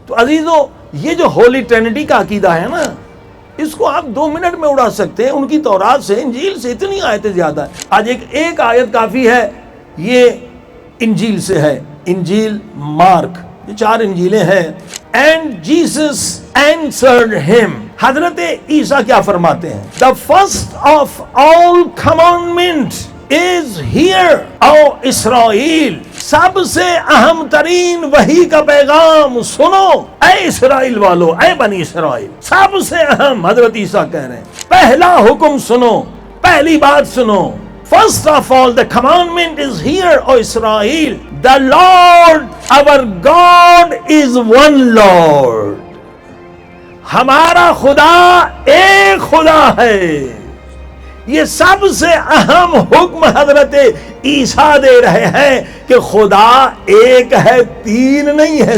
تو عزیزو یہ جو ہولی ٹرینٹی کا عقیدہ ہے نا، اس کو آپ 2 منٹ میں اڑا سکتے ہیں. ان کی تورات سے انجیل سے اتنی آیتیں زیادہ ہیں. آج ایک آیت کافی ہے، یہ انجیل سے ہے، انجیل مارک، یہ 4 انجیلیں ہیں. اینڈ جیسس answered him، حضرت عیسیٰ کیا فرماتے ہیں؟ the first of all commandments is here او اسرائیل، سب سے اہم ترین وحی کا پیغام سنو اے اسرائیل والو، اے بنی اسرائیل. سب سے اہم حضرت عیسیٰ کہہ رہے ہیں، پہلا حکم سنو، پہلی بات سنو. First of all, the commandment is here, O Israel. The Lord, our God is one Lord. ہمارا خدا ایک خدا ہے. یہ سب سے اہم حکم حضرت عیسیٰ دے رہے ہیں کہ خدا ایک ہے، 3 نہیں ہے.